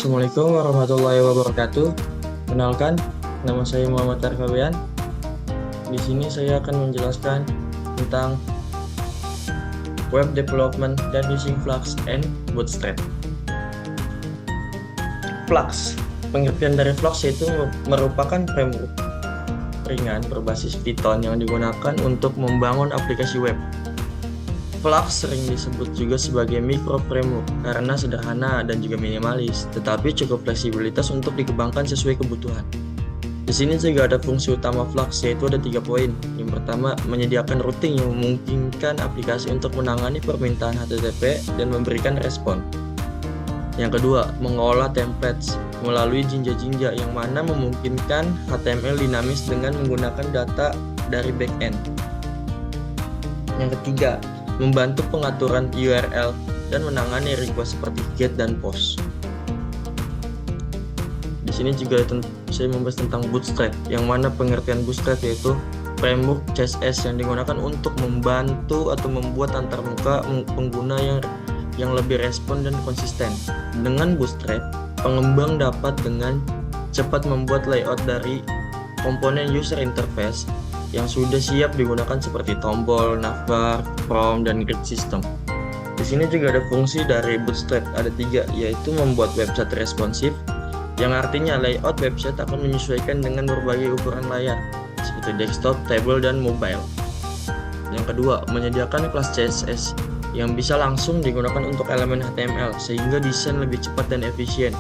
Assalamualaikum warahmatullahi wabarakatuh. Kenalkan, nama saya Muhammad Arfabian. Di sini saya akan menjelaskan tentang web development dan using Flux and Bootstrap. Flux, pengertian dari Flux yaitu merupakan framework ringan berbasis Python yang digunakan untuk membangun aplikasi web. Flux sering disebut juga sebagai micro framework karena sederhana dan juga minimalis, tetapi cukup fleksibilitas untuk dikembangkan sesuai kebutuhan. Di sini juga ada fungsi utama Flux, yaitu ada 3 poin. Yang pertama, menyediakan routing yang memungkinkan aplikasi untuk menangani permintaan HTTP dan memberikan respon. Yang kedua, mengolah templates melalui jinja-jinja yang mana memungkinkan HTML dinamis dengan menggunakan data dari backend. Yang ketiga, membantu pengaturan URL dan menangani request seperti GET dan POST. Di sini juga saya membahas tentang Bootstrap, yang mana pengertian Bootstrap yaitu framework CSS yang digunakan untuk membantu atau membuat antarmuka pengguna yang lebih respon dan konsisten. Dengan Bootstrap, pengembang dapat dengan cepat membuat layout dari komponen user interface yang sudah siap digunakan seperti tombol, navbar, from, dan grid system. Di sini juga ada fungsi dari Bootstrap, ada 3, yaitu membuat website responsif, yang artinya layout website akan menyesuaikan dengan berbagai ukuran layar, seperti desktop, table, dan mobile. Yang kedua, menyediakan kelas CSS yang bisa langsung digunakan untuk elemen HTML, sehingga desain lebih cepat dan efisien.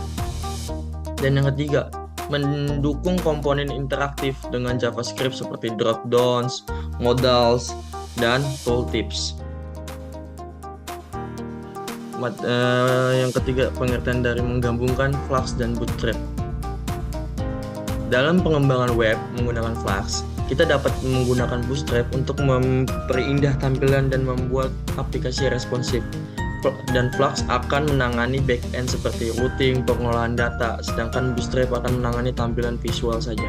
Dan yang ketiga, mendukung komponen interaktif dengan JavaScript seperti dropdowns, modals, dan tooltips. Yang ketiga, pengertian dari menggabungkan Flux dan Bootstrap. Dalam pengembangan web menggunakan Flux, kita dapat menggunakan Bootstrap untuk memperindah tampilan dan membuat aplikasi responsif. Dan Flux akan menangani backend seperti routing, pengolahan data, sedangkan Bootstrap akan menangani tampilan visual saja.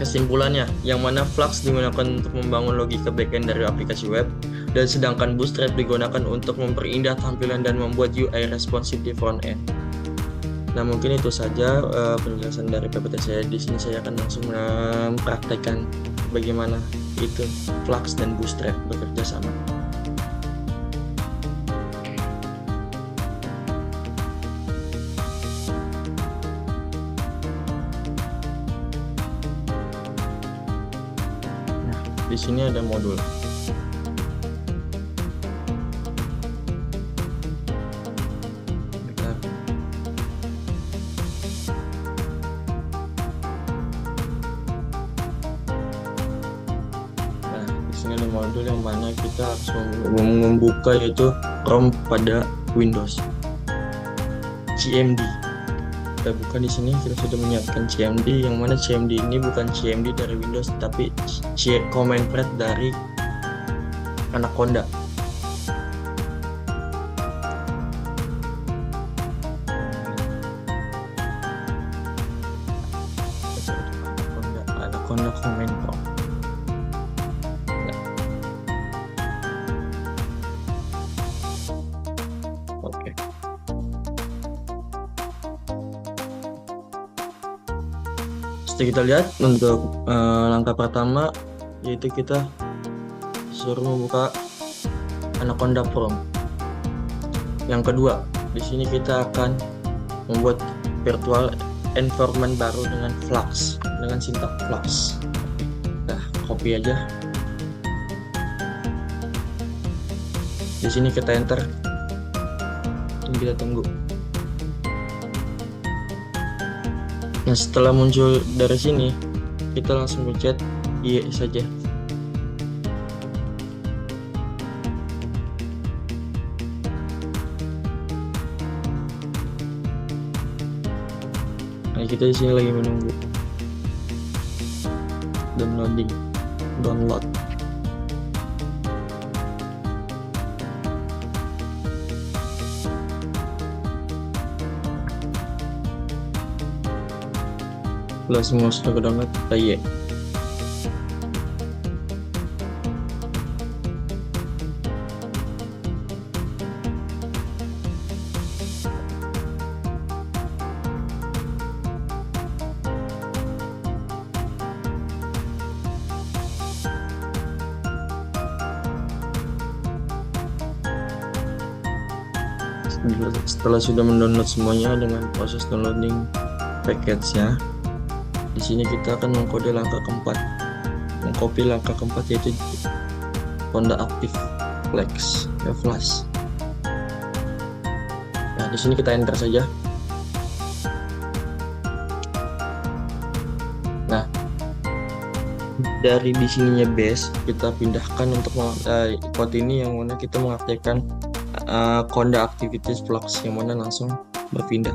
Kesimpulannya, yang mana Flux digunakan untuk membangun logika backend dari aplikasi web, dan sedangkan Bootstrap digunakan untuk memperindah tampilan dan membuat UI responsif di front end. Nah, mungkin itu saja penjelasan dari PPT saya. Di sini saya akan langsung mempraktekkan bagaimana itu Flux dan Bootstrap bekerja sama. Di sini ada modul. Bentar. Nah, di sini ada modul yang mana kita harus membuka yaitu ROM pada Windows. CMD. Kita buka di sini, kita sudah menyiapkan CMD, yang mana CMD ini bukan CMD dari Windows tapi command prompt dari Anaconda. Anaconda command prompt. Oke. Setelah kita lihat untuk langkah pertama, yaitu kita suruh membuka Anaconda prompt. Yang kedua, di sini kita akan membuat virtual environment baru dengan Flux, dengan sintak Flux. Nah, copy aja. Di sini kita enter. Ini kita tunggu. Nah, setelah muncul dari sini, kita langsung pencet iya saja. Nah, kita di sini lagi menunggu download. Setelah semua sudah ke download, kita iya. Setelah sudah mendownload semuanya dengan proses downloading package-nya, di sini kita akan mengkode langkah keempat, mengcopy langkah keempat, yaitu Honda Active Flex ya Flash. Nah, di sini kita enter saja. Nah, dari di sininya base kita pindahkan untuk code ini yang mana kita mengaktifkan Honda Activities Flux, yang mana langsung berpindah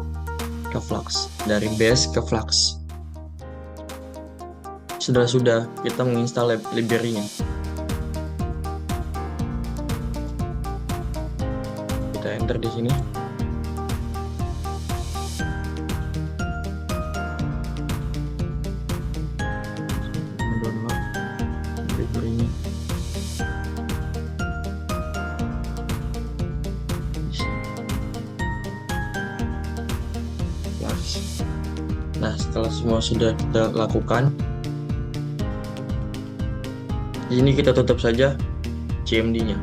ke Flux, dari base ke Flux. Sudah kita menginstal library-nya. Kita enter di sini. Mendownload library-nya. Nah, setelah semua sudah kita lakukan, di sini kita tutup saja CMD-nya.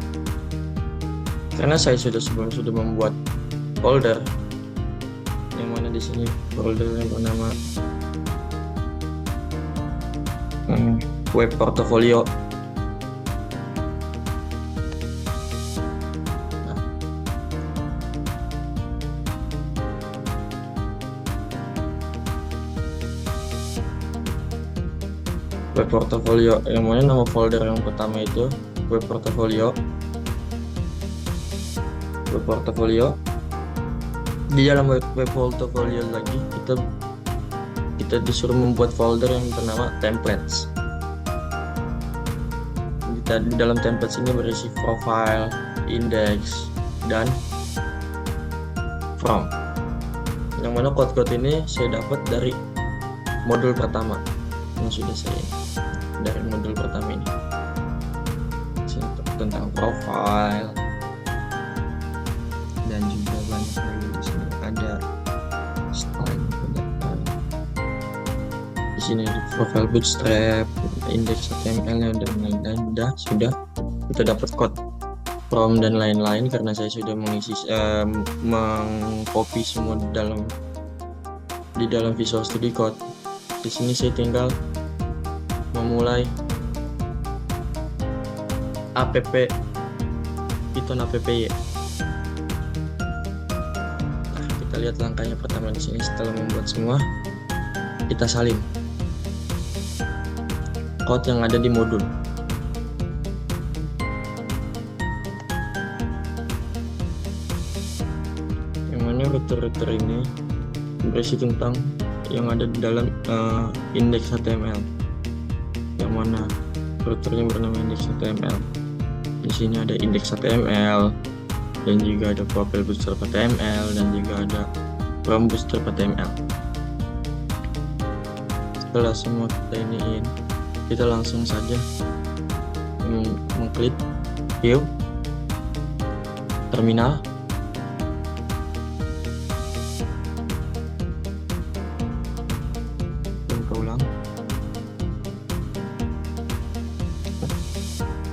Karena saya sudah membuat folder, yang mana di sini folder yang bernama web portfolio. Web portfolio, yang mana nama folder yang pertama itu web portfolio. Di dalam web portfolio lagi kita disuruh membuat folder yang bernama templates. Di dalam templates ini berisi profile, index, dan from. Yang mana code-code ini saya dapat dari modul pertama yang sudah saya dari modul pertama ini. Tentang profile dan juga banyak lagi. Di sini ada style, di sini ada profile bootstrap, index HTML dan lain-lain. Sudah kita dapat code from dan lain-lain, karena saya sudah mengisi mengcopy semua di dalam Visual Studio Code. Di sini saya tinggal memulai app Python app-y. Nah, kita lihat langkahnya pertama di sini. Setelah membuat semua, kita salin code yang ada di modul. Yang mana router ini berisi tentang yang ada di dalam index HTML, yang mana routernya bernama index HTML. Di sini ada index HTML, dan juga ada profile bootstrap HTML, dan juga ada from bootstrap HTML. Setelah semua kita iniin, kita langsung saja mengklik view terminal.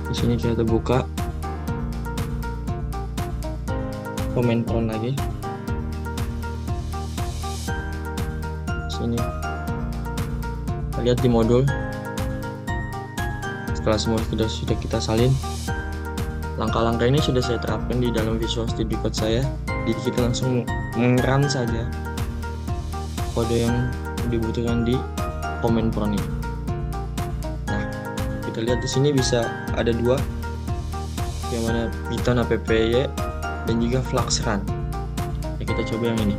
Di sini kita buka command prompt lagi. Sini kita lihat di modul. Setelah semua sudah kita salin, langkah-langkah ini sudah saya terapkan di dalam Visual Studio Code saya. Jadi kita langsung mengerun saja kode yang dibutuhkan di command prompt ini. Kita lihat di sini bisa ada dua, yang mana Python app-y dan juga Flux run. Ya, kita coba yang ini.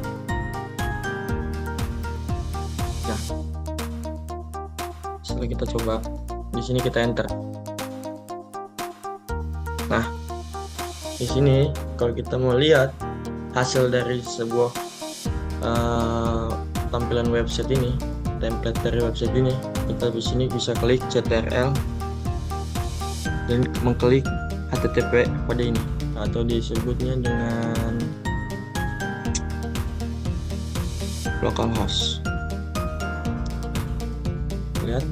Nah, setelah kita coba, di sini kita enter. Nah, di sini kalau kita mau lihat hasil dari sebuah tampilan website ini, template dari website ini, kita di sini bisa klik CTRL dan mengklik HTTP pada ini, atau disebutnya dengan localhost. Lihat,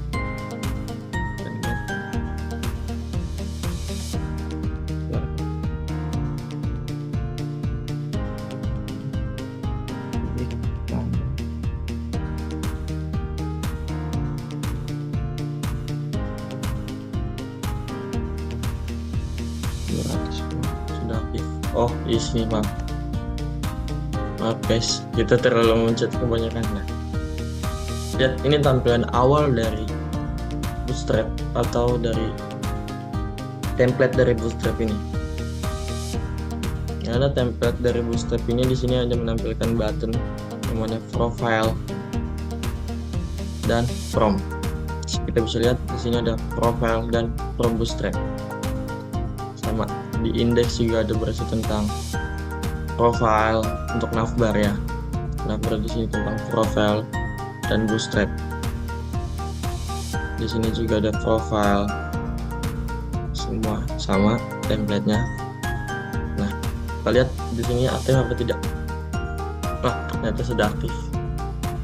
sudah aktif. Oh isi maaf guys, kita terlalu mencet kebanyakan. Nah, lihat ini tampilan awal dari Bootstrap atau dari template dari Bootstrap ini. Karena template dari Bootstrap ini di sini hanya menampilkan button yang mana profile dan from. Kita bisa lihat di sini ada profile dan from Bootstrap. Sama di index juga ada berisi tentang profile untuk navbar ya. Navbar di sini tentang profile dan Bootstrap. Di sini juga ada profile, semua sama template-nya. Nah, kita lihat di sini aktif apa tidak. Nah, ternyata sudah aktif.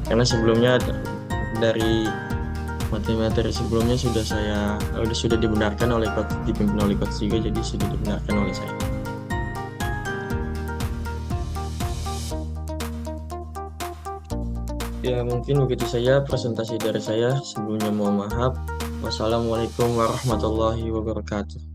Karena sebelumnya dari materi sebelumnya sudah dibenarkan oleh dipimpin oleh coach juga, jadi sudah dibenarkan oleh saya. Ya, mungkin begitu saja presentasi dari saya. Sebelumnya mohon maaf. Wassalamualaikum warahmatullahi wabarakatuh.